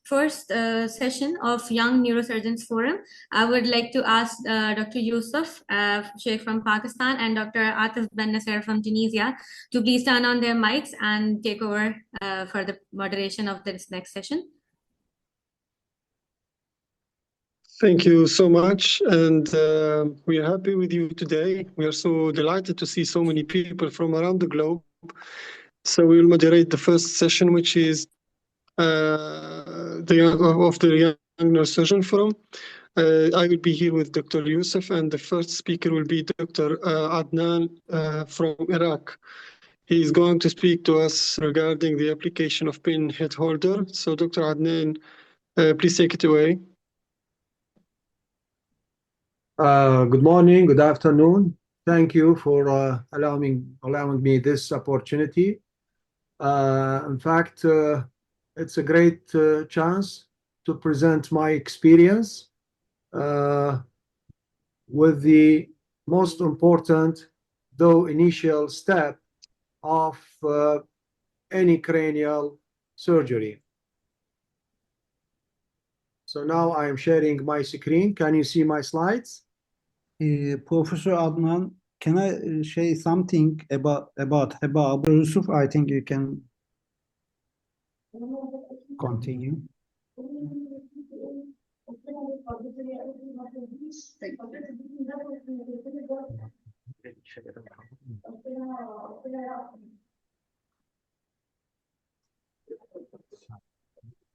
First session of Young Neurosurgeons Forum. I would like to ask Dr. Yousuf, Shaikh from Pakistan, and Dr. Atef Nsir from Tunisia to please turn on their mics and take over for the moderation of this next session. Thank you so much, and we are happy with you today. We are so delighted to see so many people from around the globe. So we will moderate the first session, which is the Young Neurosurgeon Forum. I will be here with Dr. Yousuf, and the first speaker will be Dr. Adnan from Iraq. He is going to speak to us regarding the application of pin head holder. So Dr. Adnan, please take it away. Good morning, good afternoon. Thank you for allowing me this opportunity. In fact, it's a great chance to present my experience with the most important, though initial step of any cranial surgery. So now I am sharing my screen. Can you see my slides? Professor Adnan, can I say something about Yousuf? I think you can continue.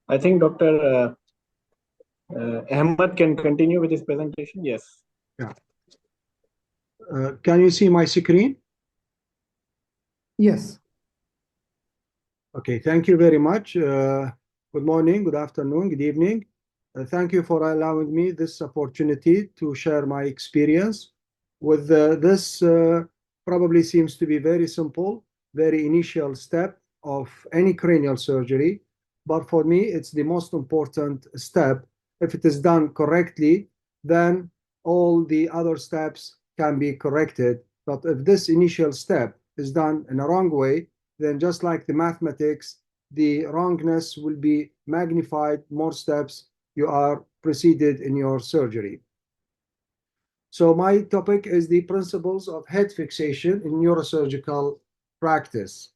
I think Dr. Ahmed can continue with his presentation. Yes. Yeah. Can you see my screen? Yes. Okay, thank you very much. Good morning, good afternoon, good evening. Thank you for allowing me this opportunity to share my experience with this probably seems to be very simple, very initial step of any cranial surgery. But for me, it's the most important step. If it is done correctly, then all the other steps can be corrected. But if this initial step is done in a wrong way, then just like the mathematics, the wrongness will be magnified more steps you are proceeded in your surgery. So my topic is the principles of head fixation in neurosurgical practice.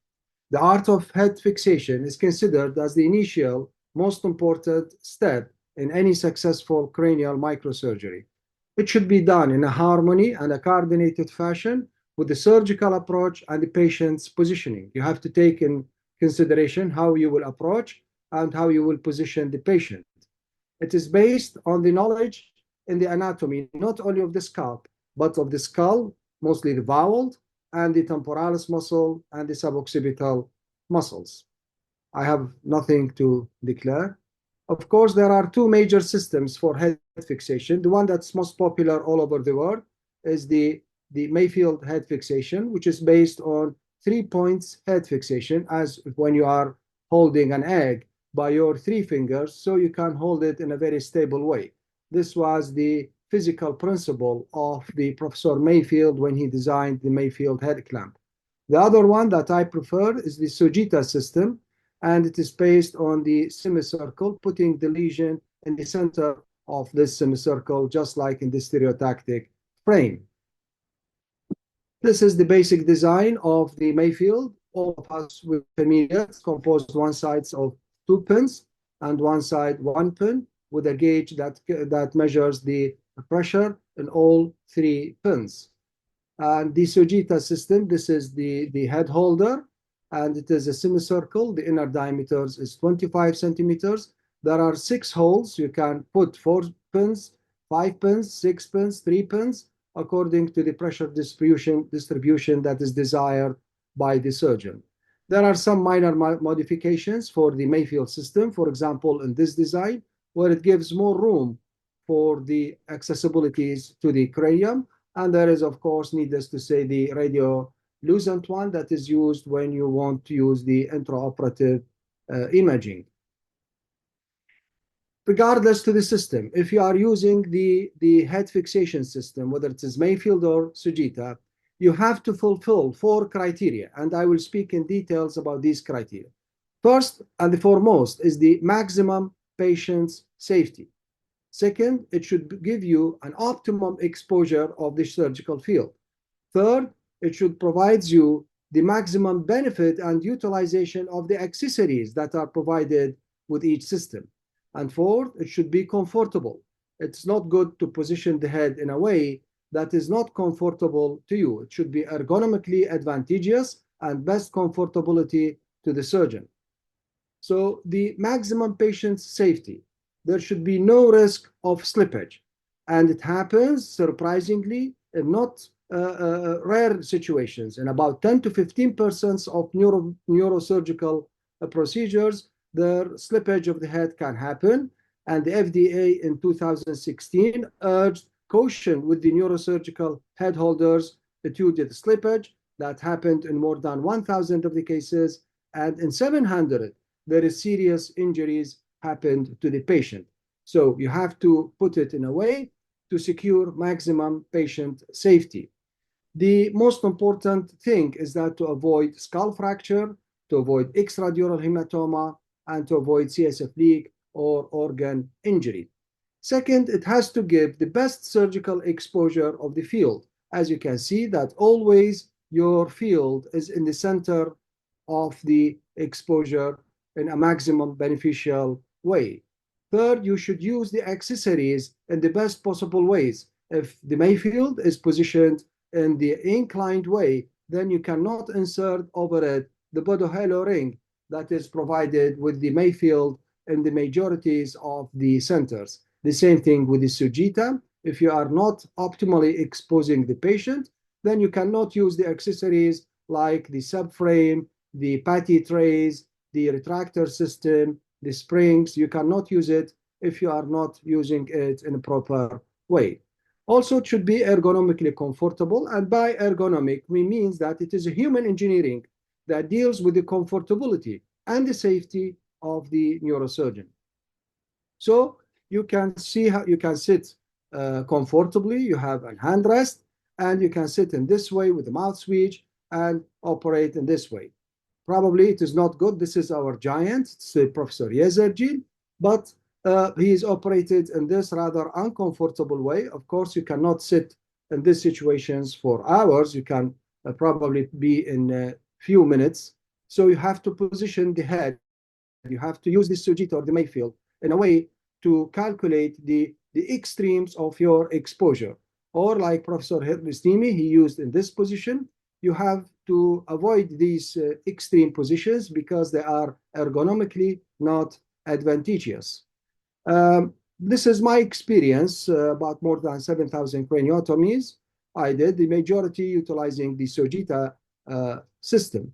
The art of head fixation is considered as the initial most important step in any successful cranial microsurgery. It should be done in a harmony and a coordinated fashion with the surgical approach and the patient's positioning. You have to take in consideration how you will approach and how you will position the patient. It is based on the knowledge in the anatomy, not only of the scalp, but of the skull, mostly the vowel, and the temporalis muscle and the suboccipital muscles. I have nothing to declare. Of course, there are two major systems for head fixation. The one that's most popular all over the world is the Mayfield head fixation, which is based on 3 points head fixation, as when you are holding an egg by your 3 fingers, so you can hold it in a very stable way. This was the physical principle of the Professor Mayfield when he designed the Mayfield head clamp. The other one that I prefer is the Sujita system, and it is based on the semicircle, putting the lesion in the center of this semicircle, just like in the stereotactic frame. This is the basic design of the Mayfield. All of us with familiar, it's composed one side of 2 pins and one side 1 pin with a gauge that measures the pressure in all 3 pins. And the Sujita system, this is the head holder, and it is a semicircle. The inner diameter is 25 centimeters. There are 6 holes. You can put 4 pins, 5 pins, 6 pins, 3 pins, according to the pressure distribution that is desired by the surgeon. There are some minor modifications for the Mayfield system, for example, in this design, where it gives more room for the accessibilities to the cranium. And there is, of course, needless to say, the radiolucent one that is used when you want to use the intraoperative imaging. Regardless to the system, if you are using the head fixation system, whether it is Mayfield or Sujita, you have to fulfill 4 criteria, and I will speak in details about these criteria. First and foremost is the maximum patient's safety. Second, it should give you an optimum exposure of the surgical field. Third, it should provide you the maximum benefit and utilization of the accessories that are provided with each system. And fourth, it should be comfortable. It's not good to position the head in a way that is not comfortable to you. It should be ergonomically advantageous and best comfortability to the surgeon. So the maximum patient safety, there should be no risk of slippage. And it happens, surprisingly, in not rare situations. In about 10 to 15% of neurosurgical procedures, the slippage of the head can happen. And the FDA in 2016 urged caution with the neurosurgical head holders due to the slippage that happened in more than 1,000 of the cases. And in 700, there is serious injuries happened to the patient. So you have to put it in a way to secure maximum patient safety. The most important thing is that to avoid skull fracture, to avoid extradural hematoma, and to avoid CSF leak or organ injury. Second, it has to give the best surgical exposure of the field. As you can see that always your field is in the center of the exposure in a maximum beneficial way. Third, you should use the accessories in the best possible ways. If the Mayfield is positioned in the inclined way, then you cannot insert over it the Bodo-Halo ring that is provided with the Mayfield in the majorities of the centers. The same thing with the Sujita. If you are not optimally exposing the patient, then you cannot use the accessories like the subframe, the patty trays, the retractor system, the springs. You cannot use it if you are not using it in a proper way. Also, it should be ergonomically comfortable. And by ergonomic, we mean that it is a human engineering that deals with the comfortability and the safety of the neurosurgeon. So you can see how you can sit comfortably. You have a hand rest, and you can sit in this way with the mouth switch and operate in this way. Probably it is not good. This is our giant, it's Professor Yazerjil, but he is operated in this rather uncomfortable way. Of course, you cannot sit in these situations for hours. You can probably be in a few minutes. So you have to position the head. You have to use the Sujita or the Mayfield in a way to calculate the extremes of your exposure. Or like Professor Hernestimi, he used in this position. You have to avoid these extreme positions because they are ergonomically not advantageous. This is my experience, about more than 7,000 craniotomies I did, the majority utilizing the Sujita system.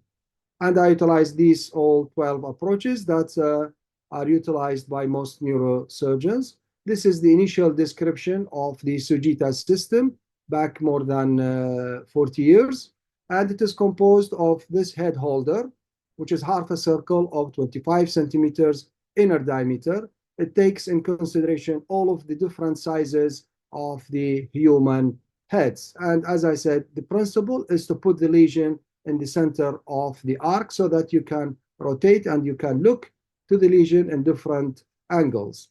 And I utilized these all 12 approaches that are utilized by most neurosurgeons. This is the initial description of the Sujita system back more than 40 years. And it is composed of this head holder, which is half a circle of 25 centimeters inner diameter. It takes in consideration all of the different sizes of the human heads. And as I said, the principle is to put the lesion in the center of the arc so that you can rotate and you can look to the lesion in different angles.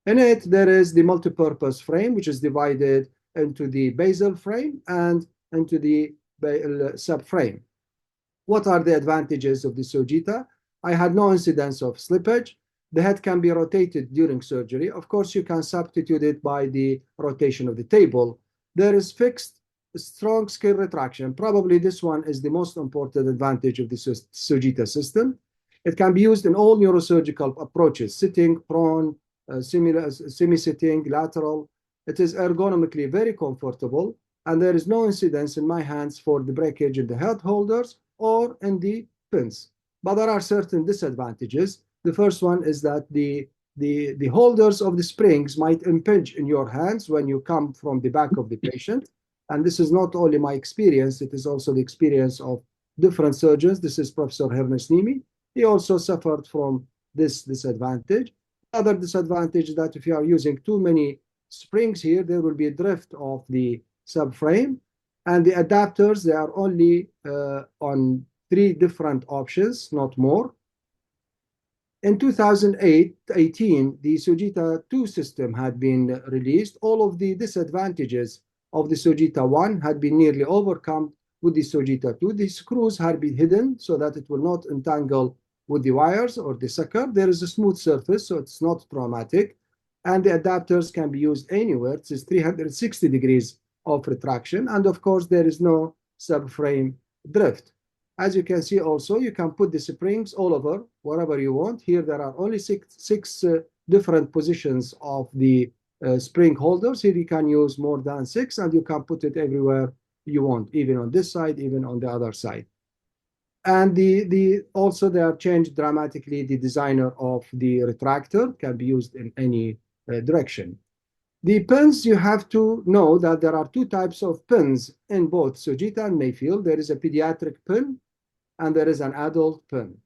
In it, there is the multi-purpose frame, which is divided into the basal frame and into the subframe. What are the advantages of the Sujita? I had no incidence of slippage. The head can be rotated during surgery. Of course, you can substitute it by the rotation of the table. There is fixed strong skin retraction. Probably this one is the most important advantage of the Sujita system. It can be used in all neurosurgical approaches, sitting, prone, semi-sitting, lateral. It is ergonomically very comfortable, and there is no incidence in my hands for the breakage in the head holders or in the pins. But there are certain disadvantages. The first one is that the holders of the springs might impinge in your hands when you come from the back of the patient. And this is not only my experience, it is also the experience of different surgeons. This is Professor Hernestimi. He also suffered from this disadvantage. Other disadvantage is that if you are using too many springs here, there will be a drift of the subframe. And the adapters, they are only on 3 different options, not more. In 2018, the Sojita 2 system had been released. All of the disadvantages of the Sojita 1 had been nearly overcome with the Sojita 2. The screws had been hidden so that it will not entangle with the wires or the sucker. There is a smooth surface, so it's not traumatic. And the adapters can be used anywhere. It is 360 degrees of retraction. And of course, there is no subframe drift. As you can see also, you can put the springs all over, wherever you want. Here there are only six different positions of the spring holders. Here you can use more than 6, and you can put it everywhere you want, even on this side, even on the other side. And also they have changed dramatically the designer of the retractor, can be used in any direction. The pins, you have to know that there are 2 types of pins in both Sojita and Mayfield. There is a pediatric pin and there is an adult pin.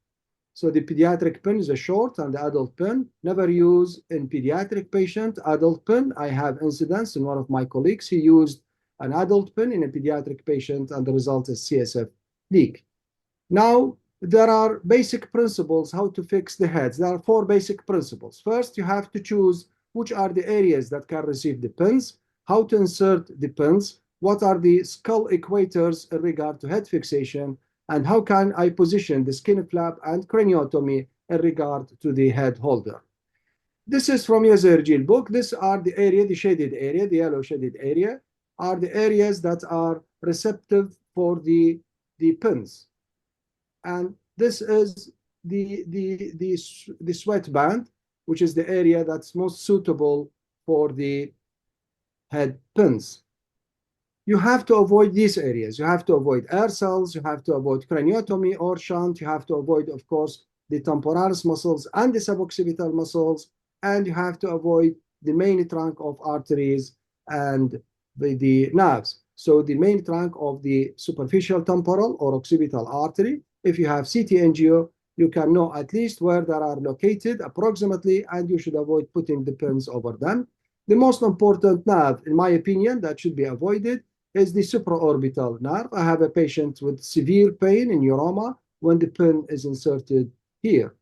So the pediatric pin is a short, and the adult pin, never use in pediatric patient. Adult pin, I have incidents in one of my colleagues. He used an adult pin in a pediatric patient, and the result is CSF leak. Now, there are basic principles how to fix the heads. There are 4 basic principles. First, you have to choose which are the areas that can receive the pins, how to insert the pins, what are the skull equators in regard to head fixation, and how can I position the skin flap and craniotomy in regard to the head holder. This is from Neurosurgical book. These are the area, the shaded area, the yellow shaded area, are the areas that are receptive for the pins. And this is the sweat band, which is the area that's most suitable for the head pins. You have to avoid these areas. You have to avoid air cells. You have to avoid craniotomy or shunt. You have to avoid, of course, the temporalis muscles and the suboccipital muscles. And you have to avoid the main trunk of arteries and the nerves. So the main trunk of the superficial temporal or occipital artery. If you have CT angio, you can know at least where they are located approximately, and you should avoid putting the pins over them. The most important nerve, in my opinion, that should be avoided is the supraorbital nerve. I have a patient with severe pain in neuroma when the pin is inserted here.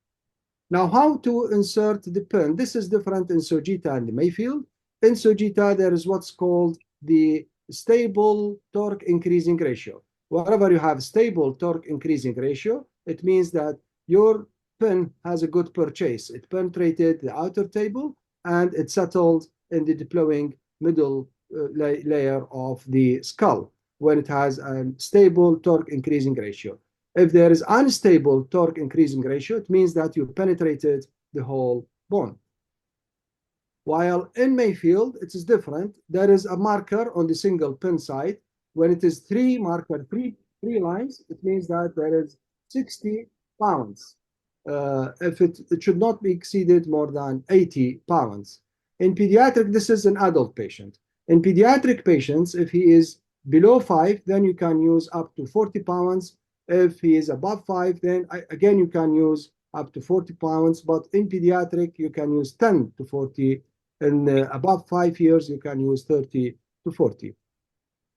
Now, how to insert the pin? This is different in Sojita and Mayfield. In Sojita, there is what's called the stable torque increasing ratio. Wherever you have stable torque increasing ratio, it means that your pin has a good purchase. It penetrated the outer table and it settled in the deploying middle layer of the skull when it has a stable torque increasing ratio. If there is unstable torque increasing ratio, it means that you penetrated the whole bone. While in Mayfield, it is different. There is a marker on the single pin side. When it is 3 lines, it means that there is 60 pounds. If it should not be exceeded more than 80 pounds. In pediatric, this is an adult patient. In pediatric patients, if he is below 5, then you can use up to 40 pounds. If he is above 5, then again, you can use up to 40 pounds. But in pediatric, you can use 10 to 40. In above 5 years, you can use 30 to 40.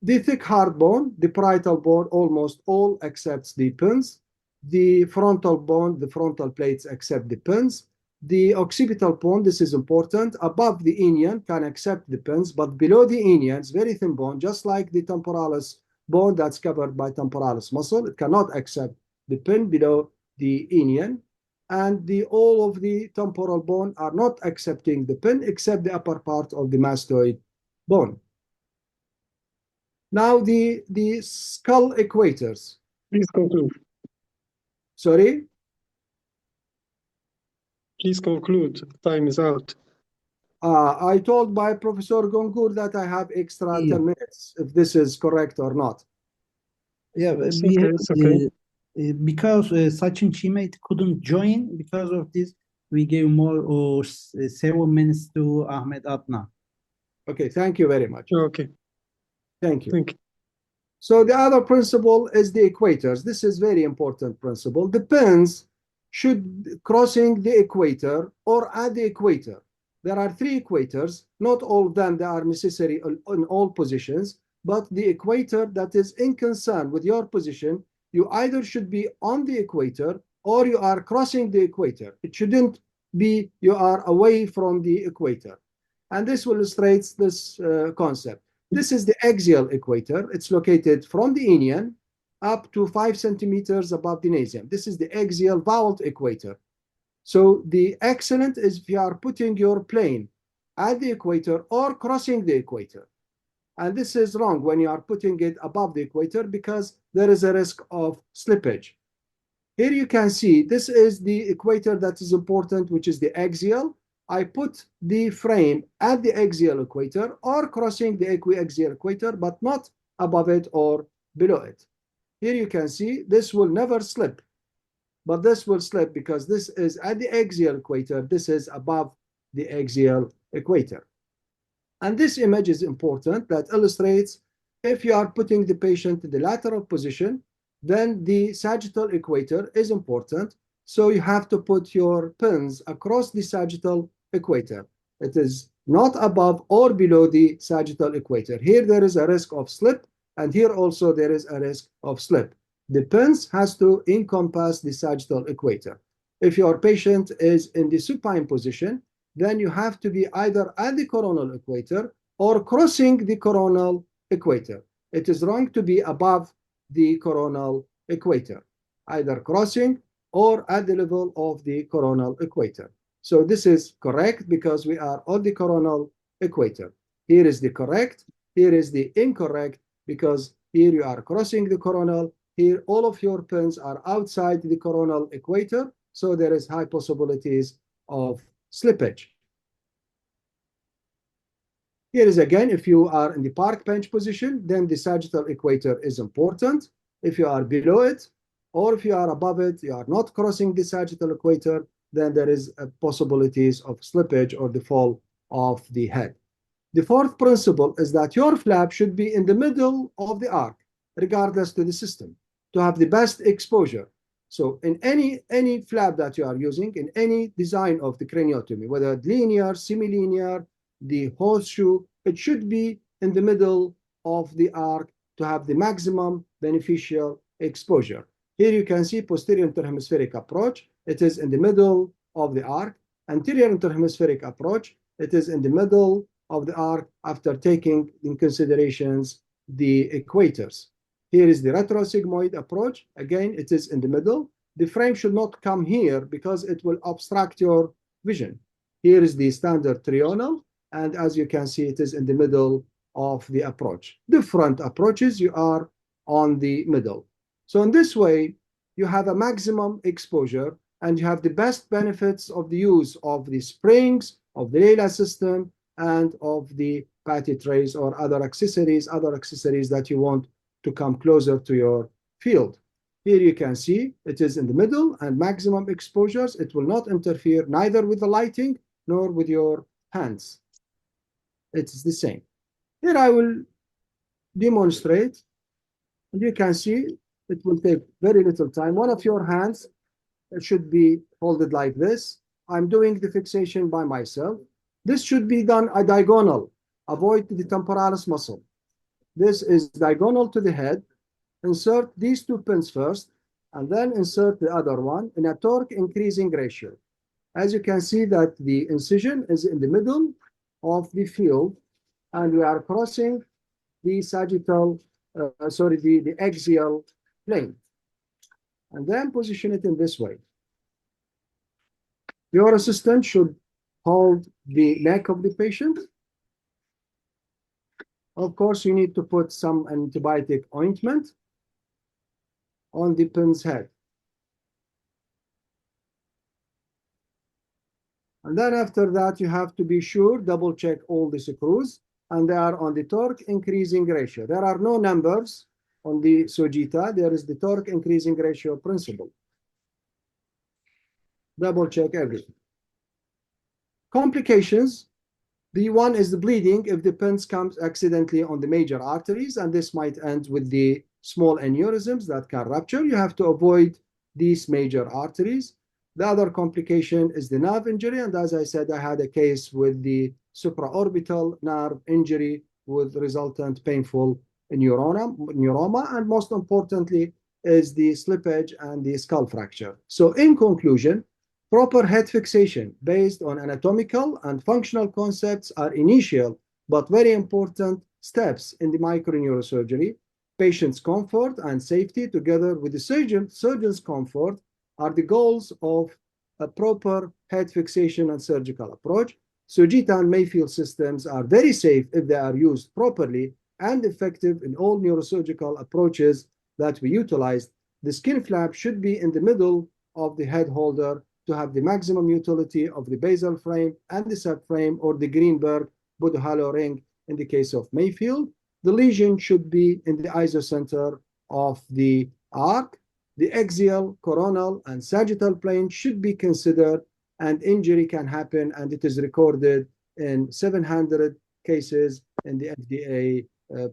The thick hard bone, the parietal bone, almost all accepts the pins. The frontal bone, the frontal plates accept the pins. The occipital bone, this is important, above the inion can accept the pins, but below the inion, it's very thin bone, just like the temporalis bone that's covered by temporalis muscle. It cannot accept the pin below the inion. And all of the temporal bone are not accepting the pin except the upper part of the mastoid bone. Now the skull equators. Please conclude. Sorry? Please conclude. Time is out. I told by Professor Gongur that I have extra 10 minutes, if this is correct or not. Yeah, It's we okay, have, it's okay. Because Sachin Chimate couldn't join, because of this, we gave more 7 minutes to Ahmed Adnan. Okay, thank you very much. Okay, Thank you. thank you. So the other principle is the equators. This is very important principle. The pins should crossing the equator or at the equator. There are 3 equators. Not all of them that are necessary in all positions, but the equator that is in concern with your position, you either should be on the equator or you are crossing the equator. It shouldn't be you are away from the equator. And this illustrates this concept. This is the axial equator. It's located from the inion up to 5 centimeters above the nasum. This is the axial vault equator. So the excellent is if you are putting your plane at the equator or crossing the equator. And this is wrong when you are putting it above the equator because there is a risk of slippage. Here you can see this is the equator that is important, which is the axial. I put the frame at the axial equator or crossing the equiaxial equator, but not above it or below it. Here you can see this will never slip, but this will slip because this is at the axial equator. This is above the axial equator. And this image is important that illustrates if you are putting the patient in the lateral position, then the sagittal equator is important. So you have to put your pins across the sagittal equator. It is not above or below the sagittal equator. Here there is a risk of slip, and here also there is a risk of slip. The pins has to encompass the sagittal equator. If your patient is in the supine position, then you have to be either at the coronal equator or crossing the coronal equator. It is wrong to be above the coronal equator, either crossing or at the level of the coronal equator. So this is correct because we are on the coronal equator. Here is the correct, here is the incorrect because here you are crossing the coronal, here all of your pins are outside the coronal equator, so there is high possibilities of slippage. Here is again, if you are in the park bench position, then the sagittal equator is important. If you are below it, or if you are above it, you are not crossing the sagittal equator, then there is possibilities of slippage or the fall of the head. The fourth principle is that your flap should be in the middle of the arc, regardless to the system, to have the best exposure. So in any flap that you are using, in any design of the craniotomy, whether linear, semilinear, the horseshoe, it should be in the middle of the arc to have the maximum beneficial exposure. Here you can see posterior interhemispheric approach. It is in the middle of the arc. Anterior interhemispheric approach, it is in the middle of the arc after taking in considerations the equators. Here is the retrosigmoid approach. Again, it is in the middle. The frame should not come here because it will obstruct your vision. Here is the standard trional, and as you can see, it is in the middle of the approach. Different approaches, you are on the middle. So in this way, you have a maximum exposure and you have the best benefits of the use of the springs, of the Leila system, and of the patty trays or other accessories that you want to come closer to your field. Here you can see it is in the middle and maximum exposures. It will not interfere neither with the lighting nor with your hands. It's the same. Here I will demonstrate. And you can see it will take very little time. One of your hands should be folded like this. I'm doing the fixation by myself. This should be done a diagonal. Avoid the temporalis muscle. This is diagonal to the head. Insert these two pins first, and then insert the other one in a torque increasing ratio. As you can see that the incision is in the middle of the field, and we are crossing the sagittal, the axial plane. And then position it in this way. Your assistant should hold the neck of the patient. Of course, you need to put some antibiotic ointment on the pin's head. And then after that, you have to be sure, double check all the screws, and they are on the torque increasing ratio. There are no numbers on the Sojita. There is the torque increasing ratio principle. Double check everything. Complications. The one is the bleeding if the pins comes accidentally on the major arteries, and this might end with the small aneurysms that can rupture. You have to avoid these major arteries. The other complication is the nerve injury, and as I said, I had a case with the supraorbital nerve injury with resultant painful neuroma, and most importantly, is the slippage and the skull fracture. So in conclusion, proper head fixation based on anatomical and functional concepts are initial but very important steps in the microneurosurgery. Patient's comfort and safety together with the surgeon's comfort are the goals of a proper head fixation and surgical approach. Sujita and Mayfield systems are very safe if they are used properly and effective in all neurosurgical approaches that we utilized. The skin flap should be in the middle of the head holder to have the maximum utility of the basal frame and the subframe, or the Greenberg-Budd-Halley ring in the case of Mayfield. The lesion should be in the isocenter of the arc. The axial, coronal, and sagittal plane should be considered, and injury can happen, and it is recorded in 700 cases in the FDA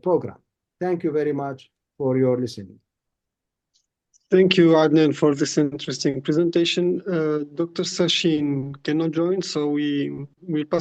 program. Thank you very much for your listening. Thank you, Adnan, for this interesting presentation. Dr. Sachin cannot join, so we'll pass